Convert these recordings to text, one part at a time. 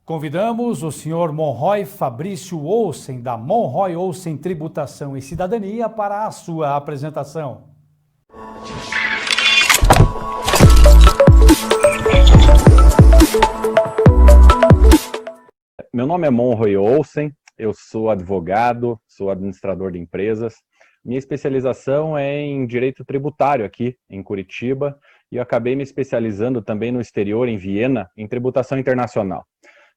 Convidamos o senhor Monroy Fabrício Olsen, da Monroy Olsen Tributação e Cidadania, para a sua apresentação. Meu nome é Monroy Olsen, eu sou advogado, sou administrador de empresas. Minha especialização é em direito tributário aqui em Curitiba e eu acabei me especializando também no exterior, em Viena, em tributação internacional.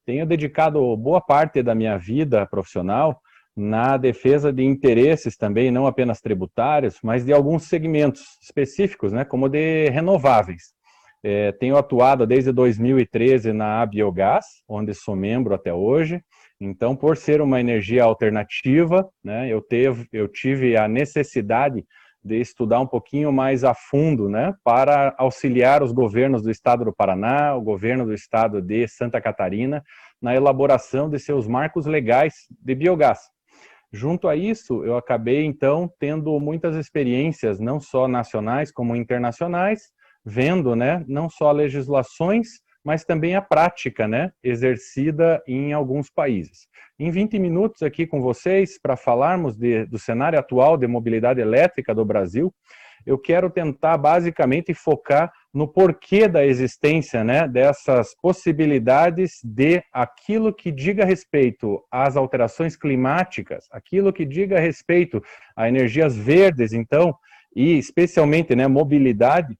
Tenho dedicado boa parte da minha vida profissional na defesa de interesses também, não apenas tributários, mas de alguns segmentos específicos, né, como de renováveis. Tenho atuado desde 2013 na Biogás, onde sou membro até hoje. Então, por ser uma energia alternativa, né, eu tive a necessidade de estudar um pouquinho mais a fundo, né, para auxiliar os governos do estado do Paraná, o governo do estado de Santa Catarina, na elaboração de seus marcos legais de biogás. Junto a isso, eu acabei, então, tendo muitas experiências, não só nacionais como internacionais, vendo, né, não só legislações, mas também a prática, né, exercida em alguns países. Em 20 minutos aqui com vocês, para falarmos do cenário atual de mobilidade elétrica do Brasil, eu quero tentar basicamente focar no porquê da existência, né, dessas possibilidades de aquilo que diga respeito às alterações climáticas, aquilo que diga respeito a energias verdes, então, e especialmente, né, mobilidade,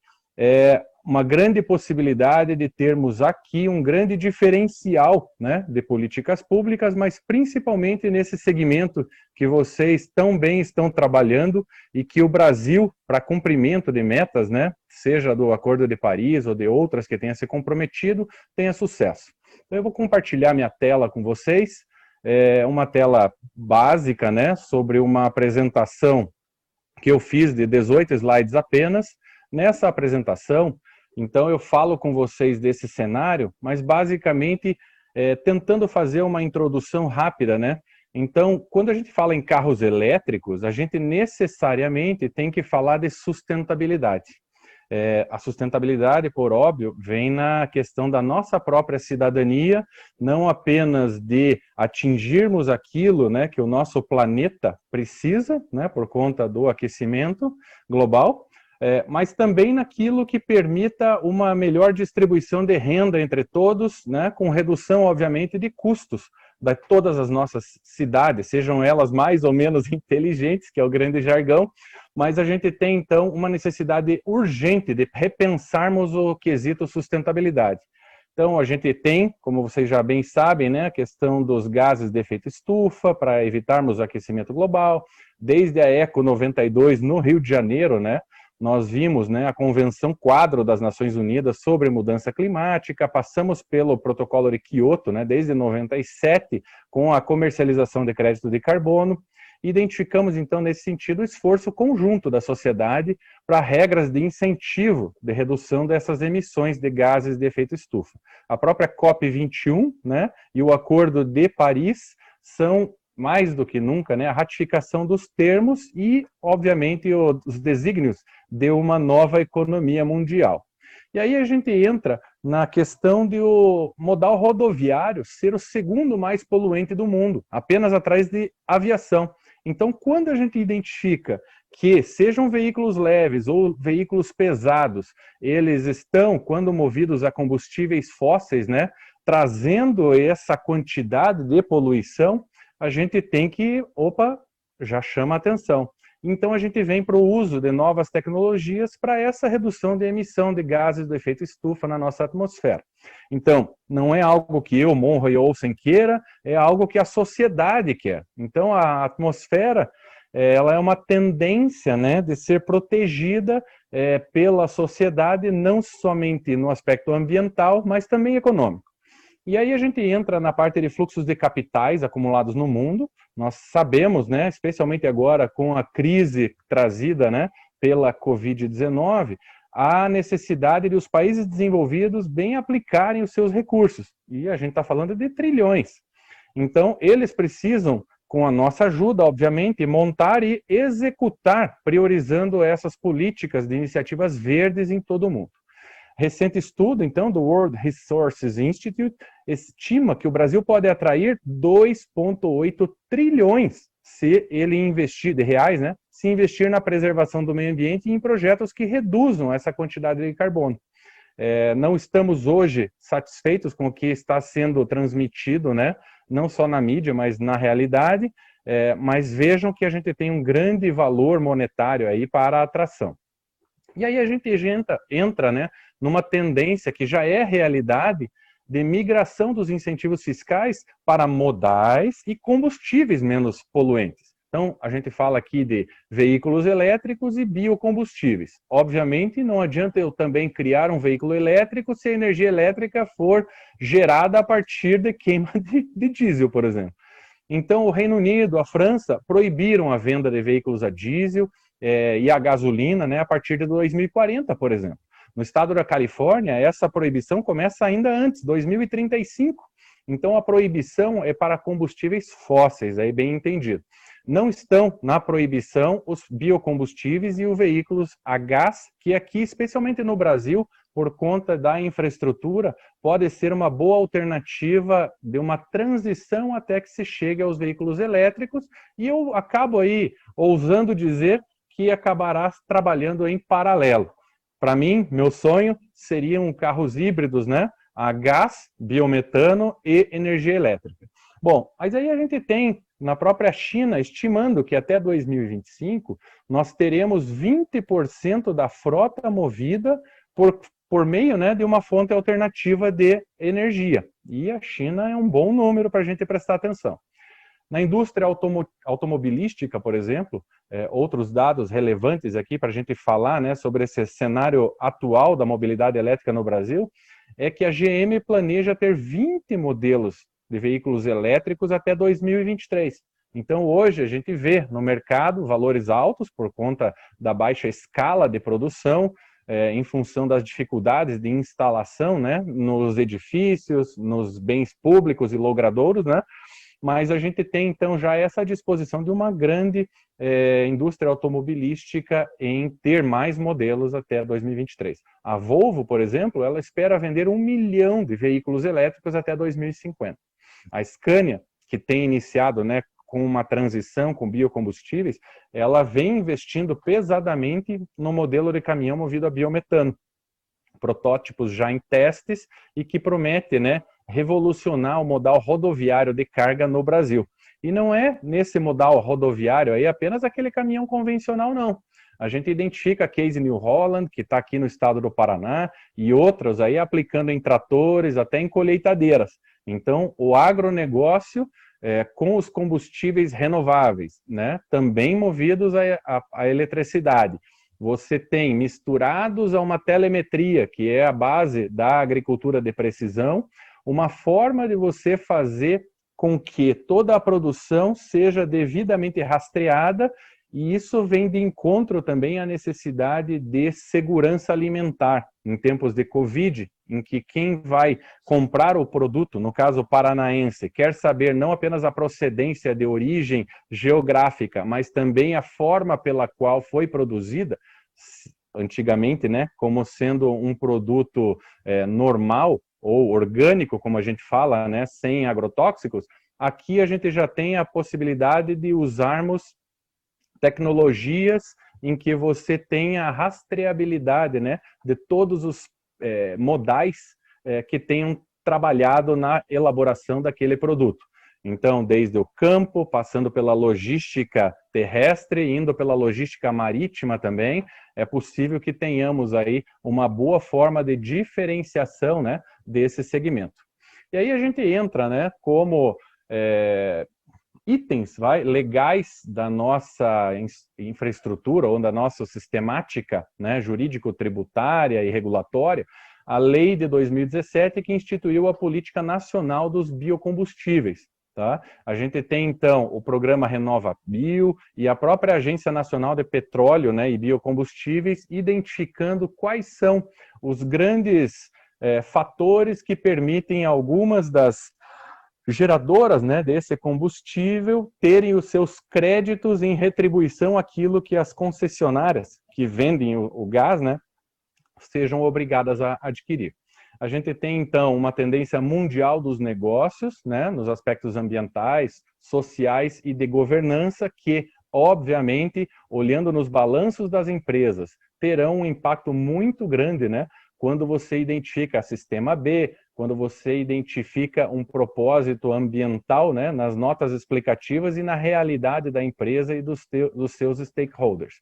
uma grande possibilidade de termos aqui um grande diferencial, né, de políticas públicas, mas principalmente nesse segmento que vocês tão bem estão trabalhando e que o Brasil, para cumprimento de metas, né, seja do Acordo de Paris ou de outras que tenha se comprometido, tenha sucesso. Então eu vou compartilhar minha tela com vocês, uma tela básica, né, sobre uma apresentação que eu fiz de 18 slides apenas. Nessa apresentação, então eu falo com vocês desse cenário, mas basicamente tentando fazer uma introdução rápida, né? Então, quando a gente fala em carros elétricos, a gente necessariamente tem que falar de sustentabilidade. A sustentabilidade, por óbvio, vem na questão da nossa própria cidadania, não apenas de atingirmos aquilo, né, que o nosso planeta precisa, né, por conta do aquecimento global, mas também naquilo que permita uma melhor distribuição de renda entre todos, né, com redução, obviamente, de custos de todas as nossas cidades, sejam elas mais ou menos inteligentes, que é o grande jargão, mas a gente tem, então, uma necessidade urgente de repensarmos o quesito sustentabilidade. Então, a gente tem, como vocês já bem sabem, né, a questão dos gases de efeito estufa, para evitarmos o aquecimento global, desde a ECO 92, no Rio de Janeiro, né, nós vimos, né, a Convenção Quadro das Nações Unidas sobre Mudança Climática, passamos pelo Protocolo de Kyoto, né, desde 97, com a comercialização de crédito de carbono. Identificamos, então, nesse sentido, o esforço conjunto da sociedade para regras de incentivo de redução dessas emissões de gases de efeito estufa. A própria COP21, né, e o Acordo de Paris são mais do que nunca, né, a ratificação dos termos e, obviamente, os desígnios de uma nova economia mundial. E aí a gente entra na questão de o modal rodoviário ser o segundo mais poluente do mundo, apenas atrás de aviação. Então, quando a gente identifica que sejam veículos leves ou veículos pesados, eles estão, quando movidos a combustíveis fósseis, né, trazendo essa quantidade de poluição, a gente tem que, já chama a atenção. Então a gente vem para o uso de novas tecnologias para essa redução de emissão de gases do efeito estufa na nossa atmosfera. Então, não é algo que eu, Monroy Olsen, queira, é algo que a sociedade quer. Então a atmosfera, ela é uma tendência, né, de ser protegida pela sociedade, não somente no aspecto ambiental, mas também econômico. E aí a gente entra na parte de fluxos de capitais acumulados no mundo. Nós sabemos, né, especialmente agora com a crise trazida, né, pela Covid-19, a necessidade de os países desenvolvidos bem aplicarem os seus recursos. E a gente está falando de trilhões. Então, eles precisam, com a nossa ajuda, obviamente, montar e executar, priorizando essas políticas de iniciativas verdes em todo o mundo. recente estudo, então, do World Resources Institute, estima que o Brasil pode atrair 2,8 trilhões se ele investir, de reais, né? Se investir na preservação do meio ambiente e em projetos que reduzam essa quantidade de carbono. Não estamos hoje satisfeitos com o que está sendo transmitido, né? Não só na mídia, mas na realidade, mas vejam que a gente tem um grande valor monetário aí para a atração. E aí a gente entra, né, numa tendência que já é realidade de migração dos incentivos fiscais para modais e combustíveis menos poluentes. Então, a gente fala aqui de veículos elétricos e biocombustíveis. Obviamente, não adianta eu também criar um veículo elétrico se a energia elétrica for gerada a partir de queima de diesel, por exemplo. Então, o Reino Unido, a França, proibiram a venda de veículos a diesel e a gasolina, né, a partir de 2040, por exemplo. No estado da Califórnia, essa proibição começa ainda antes, 2035. Então, a proibição é para combustíveis fósseis, aí bem entendido. Não estão na proibição os biocombustíveis e os veículos a gás, que aqui, especialmente no Brasil, por conta da infraestrutura, pode ser uma boa alternativa de uma transição até que se chegue aos veículos elétricos, e eu acabo aí ousando dizer que acabará trabalhando em paralelo. Para mim, meu sonho seriam carros híbridos, né? A gás, biometano e energia elétrica. Bom, mas aí a gente tem na própria China estimando que até 2025 nós teremos 20% da frota movida por meio, né, de uma fonte alternativa de energia. E a China é um bom número para a gente prestar atenção. Na indústria automobilística, por exemplo, outros dados relevantes aqui para a gente falar, né, sobre esse cenário atual da mobilidade elétrica no Brasil, é que a GM planeja ter 20 modelos de veículos elétricos até 2023. Então, hoje, a gente vê no mercado valores altos por conta da baixa escala de produção, em função das dificuldades de instalação, né, nos edifícios, nos bens públicos e logradouros, né? Mas a gente tem, então, já essa disposição de uma grande indústria automobilística em ter mais modelos até 2023. A Volvo, por exemplo, ela espera vender 1 milhão de veículos elétricos até 2050. A Scania, que tem iniciado, né, com uma transição com biocombustíveis, ela vem investindo pesadamente no modelo de caminhão movido a biometano. Protótipos já em testes e que promete, né, revolucionar o modal rodoviário de carga no Brasil. E não é nesse modal rodoviário aí apenas aquele caminhão convencional, não. A gente identifica a Case New Holland, que está aqui no estado do Paraná, e outros aí aplicando em tratores, até em colheitadeiras. Então, o agronegócio com os combustíveis renováveis, né, também movidos à eletricidade. Você tem misturados a uma telemetria, que é a base da agricultura de precisão, uma forma de você fazer com que toda a produção seja devidamente rastreada, e isso vem de encontro também à necessidade de segurança alimentar em tempos de Covid, em que quem vai comprar o produto, no caso paranaense, quer saber não apenas a procedência de origem geográfica, mas também a forma pela qual foi produzida, antigamente, né, como sendo um produto normal ou orgânico, como a gente fala, né, sem agrotóxicos. Aqui a gente já tem a possibilidade de usarmos tecnologias em que você tenha a rastreabilidade, né, de todos os modais que tenham trabalhado na elaboração daquele produto. Então, desde o campo, passando pela logística terrestre, indo pela logística marítima também, é possível que tenhamos aí uma boa forma de diferenciação, né, desse segmento. E aí a gente entra, né, como itens legais da nossa infraestrutura ou da nossa sistemática, né, jurídico-tributária e regulatória, a lei de 2017 que instituiu a Política Nacional dos Biocombustíveis. Tá? A gente tem, então, o programa Renova Bio e a própria Agência Nacional de Petróleo, né, e Biocombustíveis, identificando quais são os grandes fatores que permitem algumas das geradoras, né, desse combustível terem os seus créditos em retribuição àquilo que as concessionárias que vendem o gás, né, sejam obrigadas a adquirir. A gente tem, então, uma tendência mundial dos negócios, né, nos aspectos ambientais, sociais e de governança, que, obviamente, olhando nos balanços das empresas, terão um impacto muito grande, né, quando você identifica sistema B, quando você identifica um propósito ambiental, né, nas notas explicativas e na realidade da empresa e dos seus stakeholders.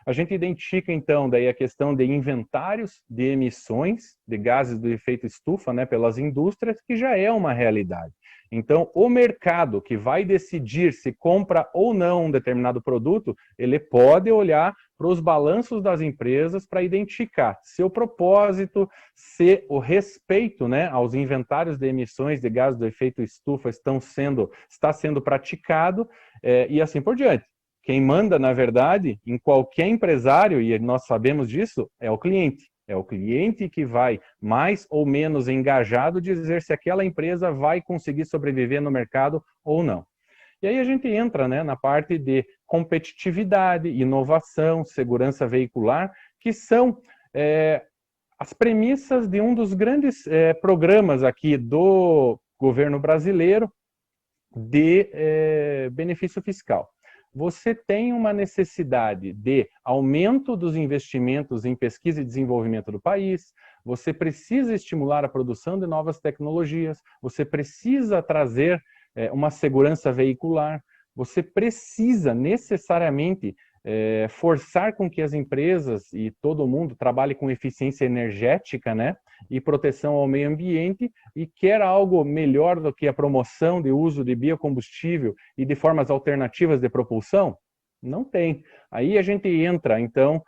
A gente identifica, então, daí a questão de inventários de emissões de gases do efeito estufa, né, pelas indústrias, que já é uma realidade. Então, o mercado que vai decidir se compra ou não um determinado produto, ele pode olhar para os balanços das empresas para identificar se o propósito, se o respeito, né, aos inventários de emissões de gases do efeito estufa está sendo praticado e assim por diante. Quem manda, na verdade, em qualquer empresário, e nós sabemos disso, é o cliente. É o cliente que vai, mais ou menos engajado, dizer se aquela empresa vai conseguir sobreviver no mercado ou não. E aí a gente entra, né, na parte de competitividade, inovação, segurança veicular, que são as premissas de um dos grandes programas aqui do governo brasileiro de benefício fiscal. Você tem uma necessidade de aumento dos investimentos em pesquisa e desenvolvimento do país, você precisa estimular a produção de novas tecnologias, você precisa trazer uma segurança veicular, você precisa necessariamente forçar com que as empresas e todo mundo trabalhe com eficiência energética, né, e proteção ao meio ambiente, e quer algo melhor do que a promoção de uso de biocombustível e de formas alternativas de propulsão? Não tem. Aí a gente entra, então,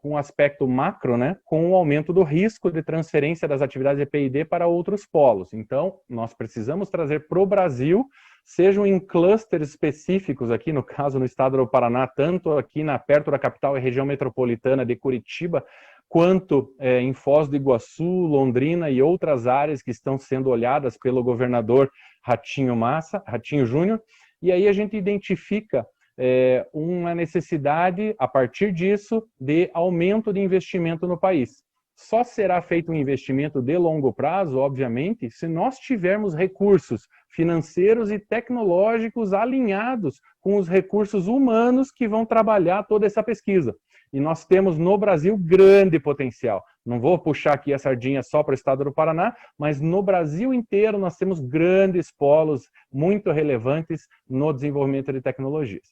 com um aspecto macro, né, com o aumento do risco de transferência das atividades de P&D para outros polos. Então, nós precisamos trazer para o Brasil, sejam em clusters específicos, aqui no caso no estado do Paraná, tanto aqui perto da capital e região metropolitana de Curitiba, quanto em Foz do Iguaçu, Londrina e outras áreas que estão sendo olhadas pelo governador Ratinho Júnior, e aí a gente identifica uma necessidade, a partir disso, de aumento de investimento no país. Só será feito um investimento de longo prazo, obviamente, se nós tivermos recursos financeiros e tecnológicos alinhados com os recursos humanos que vão trabalhar toda essa pesquisa. E nós temos no Brasil grande potencial. Não vou puxar aqui a sardinha só para o estado do Paraná, mas no Brasil inteiro nós temos grandes polos muito relevantes no desenvolvimento de tecnologias.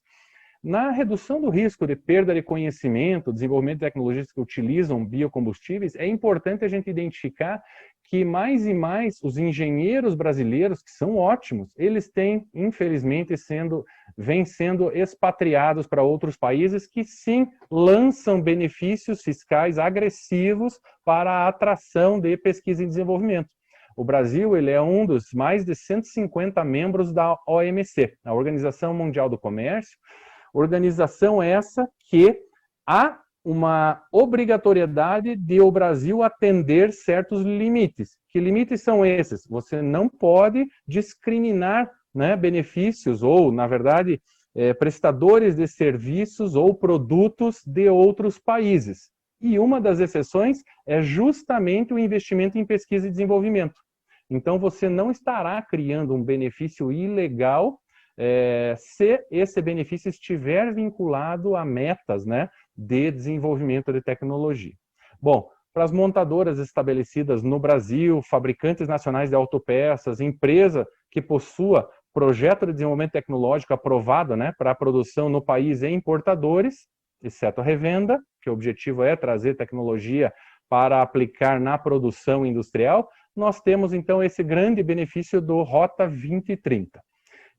Na redução do risco de perda de conhecimento, desenvolvimento de tecnologias que utilizam biocombustíveis, é importante a gente identificar que mais e mais os engenheiros brasileiros, que são ótimos, eles têm, infelizmente, vêm sendo expatriados para outros países que sim lançam benefícios fiscais agressivos para a atração de pesquisa e desenvolvimento. O Brasil ele é um dos mais de 150 membros da OMC, a Organização Mundial do Comércio, organização essa que há uma obrigatoriedade de o Brasil atender certos limites. Que limites são esses? Você não pode discriminar, né, benefícios ou, na verdade, prestadores de serviços ou produtos de outros países. E uma das exceções é justamente o investimento em pesquisa e desenvolvimento. Então, você não estará criando um benefício ilegal se esse benefício estiver vinculado a metas, né, de desenvolvimento de tecnologia. Bom, para as montadoras estabelecidas no Brasil, fabricantes nacionais de autopeças, empresa que possua projeto de desenvolvimento tecnológico aprovado, né, para a produção no país e importadores, exceto a revenda, que o objetivo é trazer tecnologia para aplicar na produção industrial, nós temos então esse grande benefício do Rota 2030.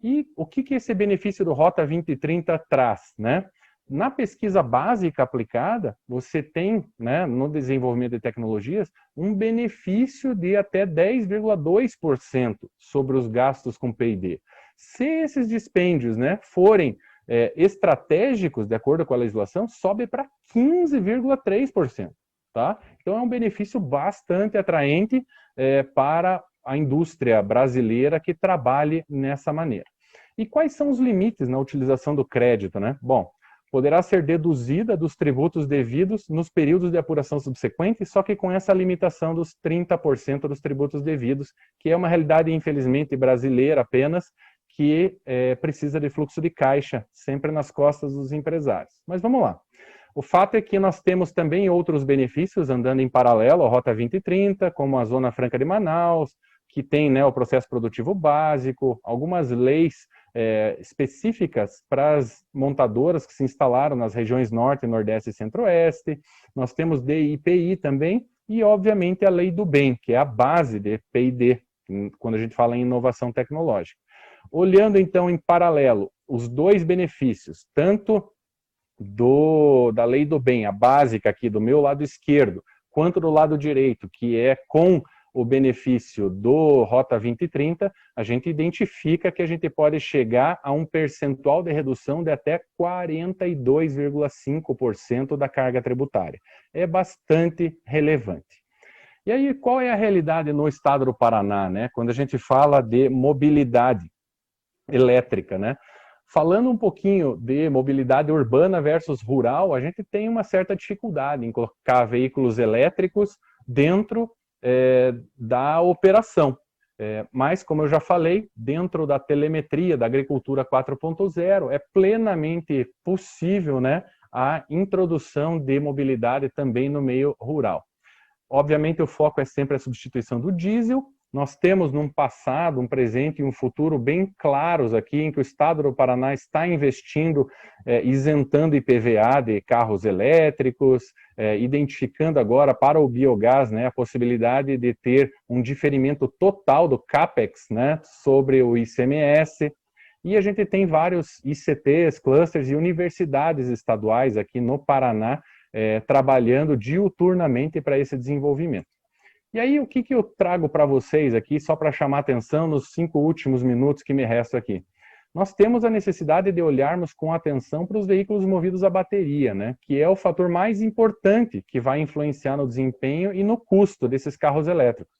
E o que esse benefício do Rota 2030 traz, né? Na pesquisa básica aplicada, você tem, né, no desenvolvimento de tecnologias, um benefício de até 10,2% sobre os gastos com P&D. Se esses dispêndios, né, forem estratégicos, de acordo com a legislação, sobe para 15,3%. Tá? Então é um benefício bastante atraente para a indústria brasileira que trabalhe nessa maneira. E quais são os limites na utilização do crédito, né? Bom, poderá ser deduzida dos tributos devidos nos períodos de apuração subsequentes, só que com essa limitação dos 30% dos tributos devidos, que é uma realidade, infelizmente, brasileira apenas, que precisa de fluxo de caixa, sempre nas costas dos empresários. Mas vamos lá. O fato é que nós temos também outros benefícios andando em paralelo à Rota 2030, como a Zona Franca de Manaus, que tem, né, o processo produtivo básico, algumas leis específicas para as montadoras que se instalaram nas regiões Norte, Nordeste e Centro-Oeste. Nós temos DIPI também e, obviamente, a Lei do Bem, que é a base de P&D, quando a gente fala em inovação tecnológica. Olhando, então, em paralelo, os dois benefícios, tanto da Lei do Bem, a básica aqui do meu lado esquerdo, quanto do lado direito, que é com o benefício do Rota 2030, a gente identifica que a gente pode chegar a um percentual de redução de até 42,5% da carga tributária. É bastante relevante. E aí, qual é a realidade no estado do Paraná, né? Quando a gente fala de mobilidade elétrica, né? Falando um pouquinho de mobilidade urbana versus rural, a gente tem uma certa dificuldade em colocar veículos elétricos dentro da operação. Mas, como eu já falei, dentro da telemetria da agricultura 4.0, é plenamente possível, né, a introdução de mobilidade também no meio rural. Obviamente, o foco é sempre a substituição do diesel. Nós temos num passado, um presente e um futuro bem claros aqui, em que o Estado do Paraná está investindo, isentando IPVA de carros elétricos, identificando agora para o biogás, né, a possibilidade de ter um diferimento total do CAPEX, né, sobre o ICMS. E a gente tem vários ICTs, clusters e universidades estaduais aqui no Paraná, trabalhando diuturnamente para esse desenvolvimento. E aí, o que eu trago para vocês aqui, só para chamar atenção nos 5 últimos minutos que me restam aqui? Nós temos a necessidade de olharmos com atenção para os veículos movidos a bateria, né? Que é o fator mais importante que vai influenciar no desempenho e no custo desses carros elétricos.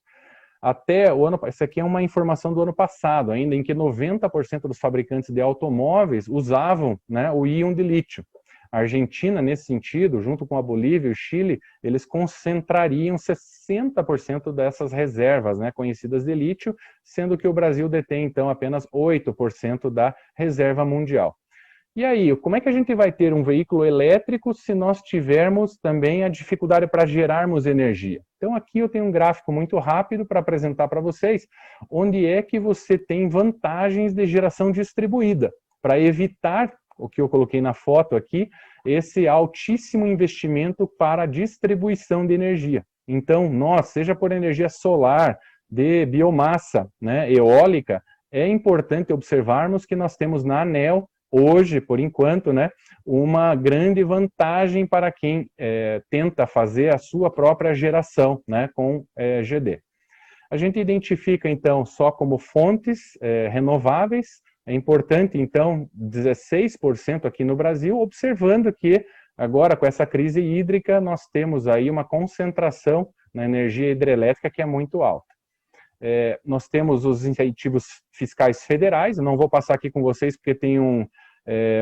Até o ano, essa aqui é uma informação do ano passado, ainda em que 90% dos fabricantes de automóveis usavam, né, o íon de lítio. A Argentina, nesse sentido, junto com a Bolívia e o Chile, eles concentrariam 60% dessas reservas, né, conhecidas de lítio, sendo que o Brasil detém, então, apenas 8% da reserva mundial. E aí, como é que a gente vai ter um veículo elétrico se nós tivermos também a dificuldade para gerarmos energia? Então, aqui eu tenho um gráfico muito rápido para apresentar para vocês, onde é que você tem vantagens de geração distribuída, para evitar o que eu coloquei na foto aqui, esse altíssimo investimento para a distribuição de energia. Então, nós, seja por energia solar, de biomassa, né, eólica, é importante observarmos que nós temos na ANEEL, hoje, por enquanto, né, uma grande vantagem para quem tenta fazer a sua própria geração, né, com GD. A gente identifica, então, só como fontes renováveis. É importante, então, 16% aqui no Brasil, observando que agora, com essa crise hídrica, nós temos aí uma concentração na energia hidrelétrica que é muito alta. Nós temos os incentivos fiscais federais, eu não vou passar aqui com vocês porque tem um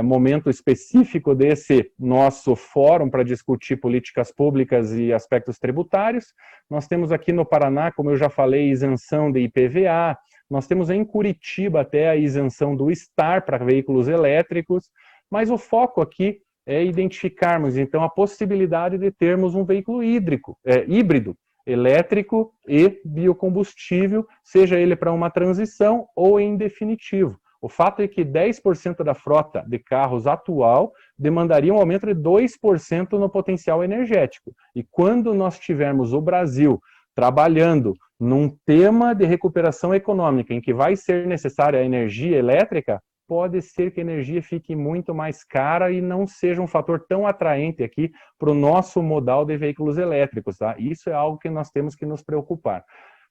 momento específico desse nosso fórum para discutir políticas públicas e aspectos tributários. Nós temos aqui no Paraná, como eu já falei, isenção de IPVA, nós temos em Curitiba até a isenção do STAR para veículos elétricos, mas o foco aqui é identificarmos, então, a possibilidade de termos um veículo híbrido, elétrico e biocombustível, seja ele para uma transição ou em definitivo. O fato é que 10% da frota de carros atual demandaria um aumento de 2% no potencial energético. E quando nós tivermos o Brasil trabalhando num tema de recuperação econômica em que vai ser necessária a energia elétrica, pode ser que a energia fique muito mais cara e não seja um fator tão atraente aqui para o nosso modal de veículos elétricos, tá? Isso é algo que nós temos que nos preocupar.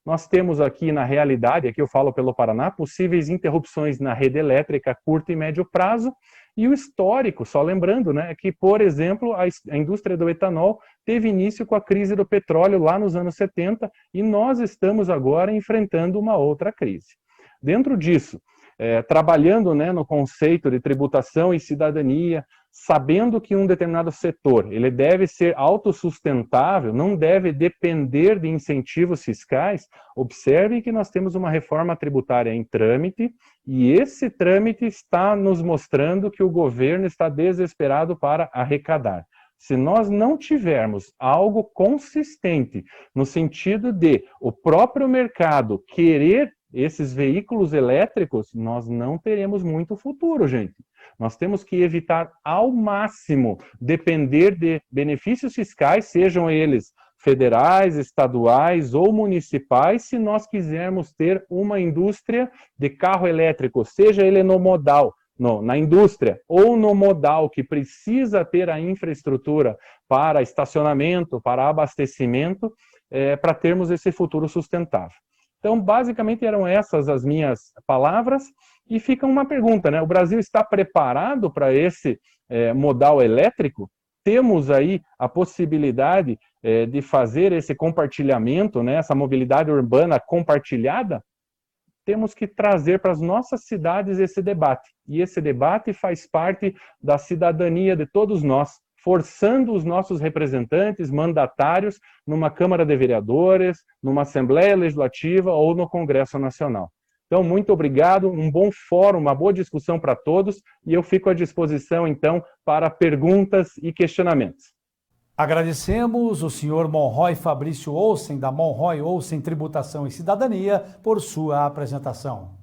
Nós temos aqui, na realidade, aqui eu falo pelo Paraná, possíveis interrupções na rede elétrica a curto e médio prazo, e o histórico, só lembrando, né, que, por exemplo, a indústria do etanol teve início com a crise do petróleo lá nos anos 70, e nós estamos agora enfrentando uma outra crise. Dentro disso, trabalhando, né, no conceito de tributação e cidadania, sabendo que um determinado setor ele deve ser autossustentável, não deve depender de incentivos fiscais. Observe que nós temos uma reforma tributária em trâmite e esse trâmite está nos mostrando que o governo está desesperado para arrecadar. Se nós não tivermos algo consistente no sentido de o próprio mercado querer esses veículos elétricos, nós não teremos muito futuro, gente. Nós temos que evitar ao máximo depender de benefícios fiscais, sejam eles federais, estaduais ou municipais, se nós quisermos ter uma indústria de carro elétrico, seja ele no modal, na indústria ou no modal que precisa ter a infraestrutura para estacionamento, para abastecimento, para termos esse futuro sustentável. Então, basicamente, eram essas as minhas palavras. E fica uma pergunta, né? O Brasil está preparado para esse modal elétrico? Temos aí a possibilidade de fazer esse compartilhamento, né? Essa mobilidade urbana compartilhada? Temos que trazer para as nossas cidades esse debate. E esse debate faz parte da cidadania de todos nós, forçando os nossos representantes, mandatários, numa Câmara de Vereadores, numa Assembleia Legislativa ou no Congresso Nacional. Então, muito obrigado, um bom fórum, uma boa discussão para todos, e eu fico à disposição, então, para perguntas e questionamentos. Agradecemos o senhor Monroy Fabrício Olsen, da Monroy Olsen Tributação e Cidadania, por sua apresentação.